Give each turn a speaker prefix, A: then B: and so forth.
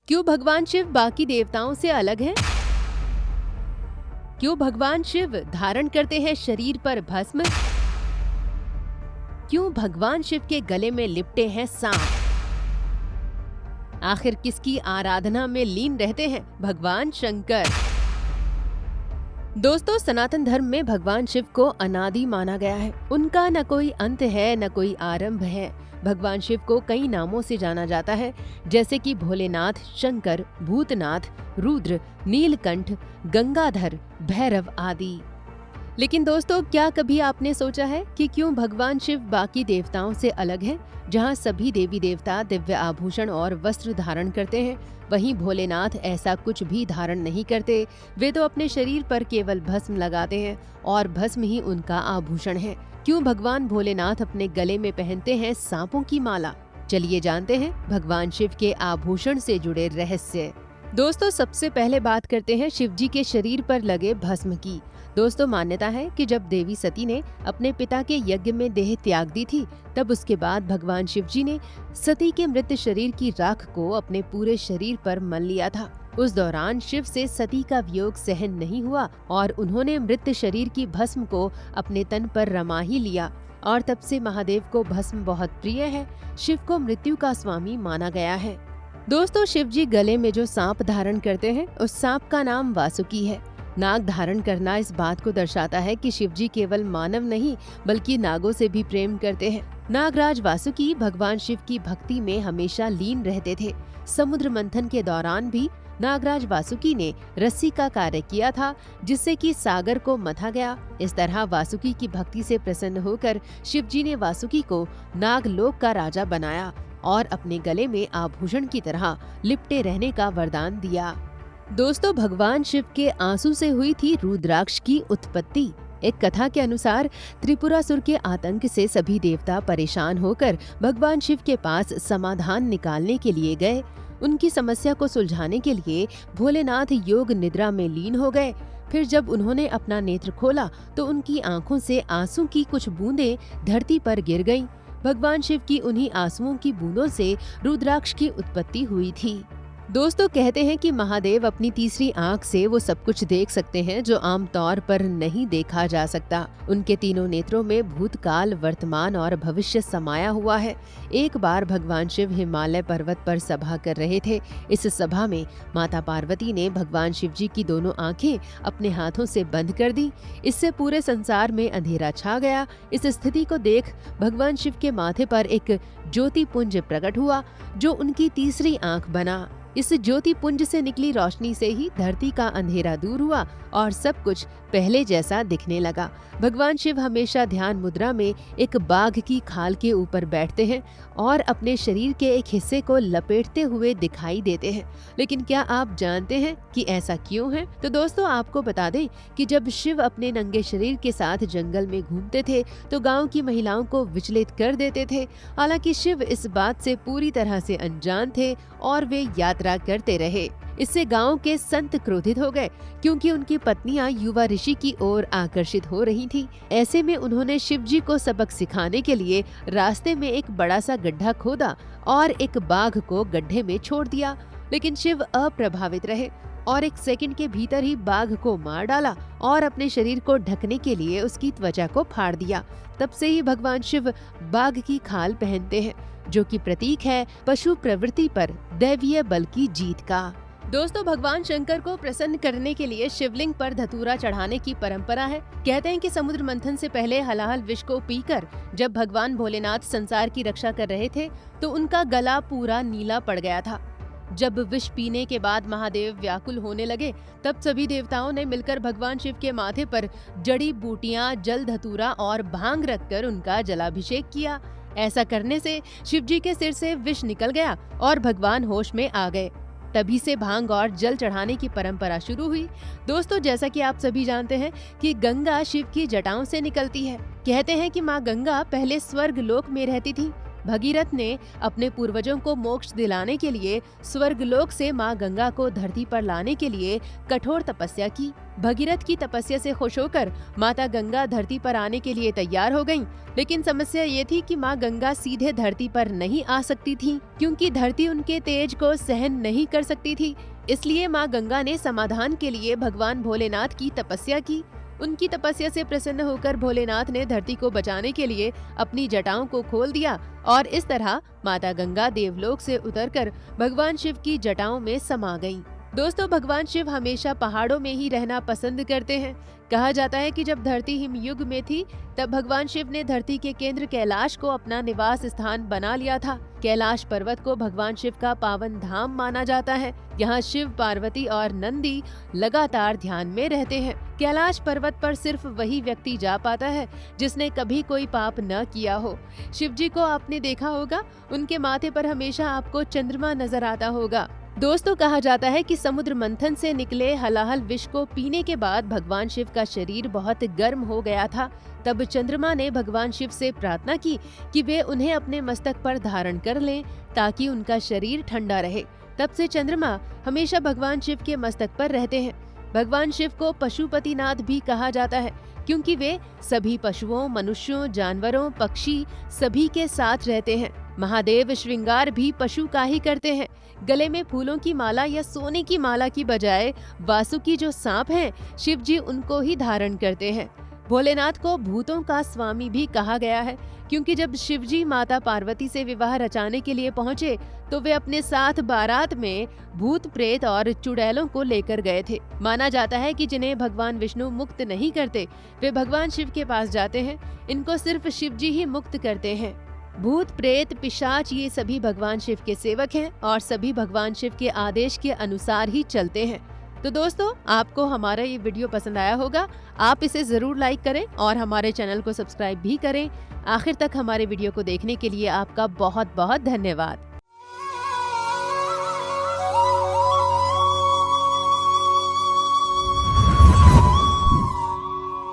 A: क्यों भगवान शिव बाकी देवताओं से अलग हैं? क्यों भगवान शिव धारण करते हैं शरीर पर भस्म? क्यों भगवान शिव के गले में लिपटे हैं सांप? आखिर किसकी आराधना में लीन रहते हैं भगवान शंकर? दोस्तों, सनातन धर्म में भगवान शिव को अनादि माना गया है। उनका न कोई अंत है न कोई आरंभ है। भगवान शिव को कई नामों से जाना जाता है, जैसे कि भोलेनाथ, शंकर, भूतनाथ, रुद्र, नीलकंठ, गंगाधर, भैरव आदि। लेकिन दोस्तों, क्या कभी आपने सोचा है कि क्यों भगवान शिव बाकी देवताओं से अलग हैं? जहां सभी देवी देवता दिव्य आभूषण और वस्त्र धारण करते हैं, वहीं भोलेनाथ ऐसा कुछ भी धारण नहीं करते। वे तो अपने शरीर पर केवल भस्म लगाते हैं और भस्म ही उनका आभूषण है। क्यों भगवान भोलेनाथ अपने गले में पहनते हैं सांपों की माला? चलिए जानते हैं भगवान शिव के आभूषण से जुड़े रहस्य। दोस्तों, सबसे पहले बात करते हैं शिव जी के शरीर पर लगे भस्म की। दोस्तों, मान्यता है कि जब देवी सती ने अपने पिता के यज्ञ में देह त्याग दी थी, तब उसके बाद भगवान शिव जी ने सती के मृत शरीर की राख को अपने पूरे शरीर पर मल लिया था। उस दौरान शिव से सती का वियोग सहन नहीं हुआ और उन्होंने मृत शरीर की भस्म को अपने तन पर रमा ही लिया और तब से महादेव को भस्म बहुत प्रिय है। शिव को मृत्यु का स्वामी माना गया है। दोस्तों, शिव जी गले में जो सांप धारण करते हैं, उस सांप का नाम वासुकी है। नाग धारण करना इस बात को दर्शाता है कि शिव जी केवल मानव नहीं बल्कि नागों से भी प्रेम करते हैं। नागराज वासुकी भगवान शिव की भक्ति में हमेशा लीन रहते थे। समुद्र मंथन के दौरान भी नागराज वासुकी ने रस्सी का कार्य किया था, जिससे कि सागर को मथा गया। इस तरह वासुकी की भक्ति से प्रसन्न होकर शिव जी ने वासुकी को नागलोक का राजा बनाया और अपने गले में आभूषण की तरह लिपटे रहने का वरदान दिया। दोस्तों, भगवान शिव के आंसू से हुई थी रुद्राक्ष की उत्पत्ति। एक कथा के अनुसार त्रिपुरासुर के आतंक से सभी देवता परेशान होकर भगवान शिव के पास समाधान निकालने के लिए गए। उनकी समस्या को सुलझाने के लिए भोलेनाथ योग निद्रा में लीन हो गए। फिर जब उन्होंने अपना नेत्र खोला तो उनकी आंखों से आंसू की कुछ बूंदें धरती पर गिर गईं। भगवान शिव की उन्हीं आंसुओं की बूंदों से रुद्राक्ष की उत्पत्ति हुई थी। दोस्तों, कहते हैं कि महादेव अपनी तीसरी आंख से वो सब कुछ देख सकते हैं जो आम तौर पर नहीं देखा जा सकता। उनके तीनों नेत्रों में भूतकाल, वर्तमान और भविष्य समाया हुआ है। एक बार भगवान शिव हिमालय पर्वत पर सभा कर रहे थे। इस सभा में माता पार्वती ने भगवान शिव जी की दोनों आंखें अपने हाथों से बंद कर दी। इससे पूरे संसार में अंधेरा छा गया। इस स्थिति को देख भगवान शिव के माथे पर एक ज्योतिपुंज प्रकट हुआ, जो उनकी तीसरी आंख बना। इस ज्योति पुंज से निकली रोशनी से ही धरती का अंधेरा दूर हुआ और सब कुछ पहले जैसा दिखने लगा। भगवान शिव हमेशा ध्यान मुद्रा में एक बाघ की खाल के ऊपर बैठते हैं और अपने शरीर के एक हिस्से को लपेटते हुए दिखाई देते हैं। लेकिन क्या आप जानते हैं कि ऐसा क्यों है? तो दोस्तों, आपको बता दें कि जब शिव अपने नंगे शरीर के साथ जंगल में घूमते थे तो गांव की महिलाओं को विचलित कर देते थे। हालांकि शिव इस बात से पूरी तरह से अनजान थे और वे यात्रा करते रहे। इससे गांव के संत क्रोधित हो गए, क्योंकि उनकी पत्नियां युवा ऋषि की ओर आकर्षित हो रही थीं। ऐसे में उन्होंने शिव जी को सबक सिखाने के लिए रास्ते में एक बड़ा सा गड्ढा खोदा और एक बाघ को गड्ढे में छोड़ दिया। लेकिन शिव अप्रभावित रहे और एक सेकंड के भीतर ही बाघ को मार डाला और अपने शरीर को ढकने के लिए उसकी त्वचा को फाड़ दिया। तब से ही भगवान शिव बाघ की खाल पहनते हैं, जो कि प्रतीक है पशु प्रवृत्ति पर दैवीय बल की जीत का। दोस्तों, भगवान शंकर को प्रसन्न करने के लिए शिवलिंग पर धतूरा चढ़ाने की परंपरा है। कहते हैं कि समुद्र मंथन से पहले हलाहल विष को पीकर जब भगवान भोलेनाथ संसार की रक्षा कर रहे थे तो उनका गला पूरा नीला पड़ गया था। जब विष पीने के बाद महादेव व्याकुल होने लगे, तब सभी देवताओं ने मिलकर भगवान शिव के माथे पर जड़ी बूटियां, जल, धतूरा और भांग रखकर उनका जलाभिषेक किया। ऐसा करने से शिव जी के सिर से विष निकल गया और भगवान होश में आ गए। तभी से भांग और जल चढ़ाने की परंपरा शुरू हुई। दोस्तों, जैसा कि आप सभी जानते हैं कि गंगा शिव की जटाओं से निकलती है। कहते हैं कि माँ गंगा पहले स्वर्ग लोक में रहती थी, भगीरथ ने अपने पूर्वजों को मोक्ष दिलाने के लिए स्वर्गलोक से माँ गंगा को धरती पर लाने के लिए कठोर तपस्या की। भगीरथ की तपस्या से खुश होकर माता गंगा धरती पर आने के लिए तैयार हो गईं। लेकिन समस्या ये थी कि माँ गंगा सीधे धरती पर नहीं आ सकती थी, क्योंकि धरती उनके तेज को सहन नहीं कर सकती थी। इसलिए माँ गंगा ने समाधान के लिए भगवान भोलेनाथ की तपस्या की। उनकी तपस्या से प्रसन्न होकर भोलेनाथ ने धरती को बचाने के लिए अपनी जटाओं को खोल दिया और इस तरह माता गंगा देवलोक से उतरकर भगवान शिव की जटाओं में समा गईं। दोस्तों, भगवान शिव हमेशा पहाड़ों में ही रहना पसंद करते हैं। कहा जाता है कि जब धरती हिमयुग में थी तब भगवान शिव ने धरती के केंद्र कैलाश को अपना निवास स्थान बना लिया था। कैलाश पर्वत को भगवान शिव का पावन धाम माना जाता है। यहाँ शिव, पार्वती और नंदी लगातार ध्यान में रहते हैं। कैलाश पर्वत पर सिर्फ वही व्यक्ति जा पाता है जिसने कभी कोई पाप न किया हो। शिव जी को आपने देखा होगा, उनके माथे पर हमेशा आपको चंद्रमा नजर आता होगा। दोस्तों, कहा जाता है कि समुद्र मंथन से निकले हलाहल विष को पीने के बाद भगवान शिव का शरीर बहुत गर्म हो गया था। तब चंद्रमा ने भगवान शिव से प्रार्थना की कि वे उन्हें अपने मस्तक पर धारण कर लें ताकि उनका शरीर ठंडा रहे। तब से चंद्रमा हमेशा भगवान शिव के मस्तक पर रहते हैं। भगवान शिव को पशुपतिनाथ भी कहा जाता है, क्योंकि वे सभी पशुओं, मनुष्यों, जानवरों, पक्षी सभी के साथ रहते हैं। महादेव श्रृंगार भी पशु का ही करते हैं। गले में फूलों की माला या सोने की माला की बजाय वासुकी जो सांप हैं, शिव जी उनको ही धारण करते हैं। भोलेनाथ को भूतों का स्वामी भी कहा गया है, क्योंकि जब शिव जी माता पार्वती से विवाह रचाने के लिए पहुंचे तो वे अपने साथ बारात में भूत, प्रेत और चुड़ैलों को लेकर गए थे। माना जाता है कि जिन्हें भगवान विष्णु मुक्त नहीं करते वे भगवान शिव के पास जाते हैं। इनको सिर्फ शिव जी ही मुक्त करते हैं। भूत, प्रेत, पिशाच ये सभी भगवान शिव के सेवक हैं और सभी भगवान शिव के आदेश के अनुसार ही चलते हैं। तो दोस्तों, आपको हमारा ये वीडियो पसंद आया होगा। आप इसे जरूर लाइक करें और हमारे चैनल को सब्सक्राइब भी करें। आखिर तक हमारे वीडियो को देखने के लिए आपका बहुत बहुत धन्यवाद।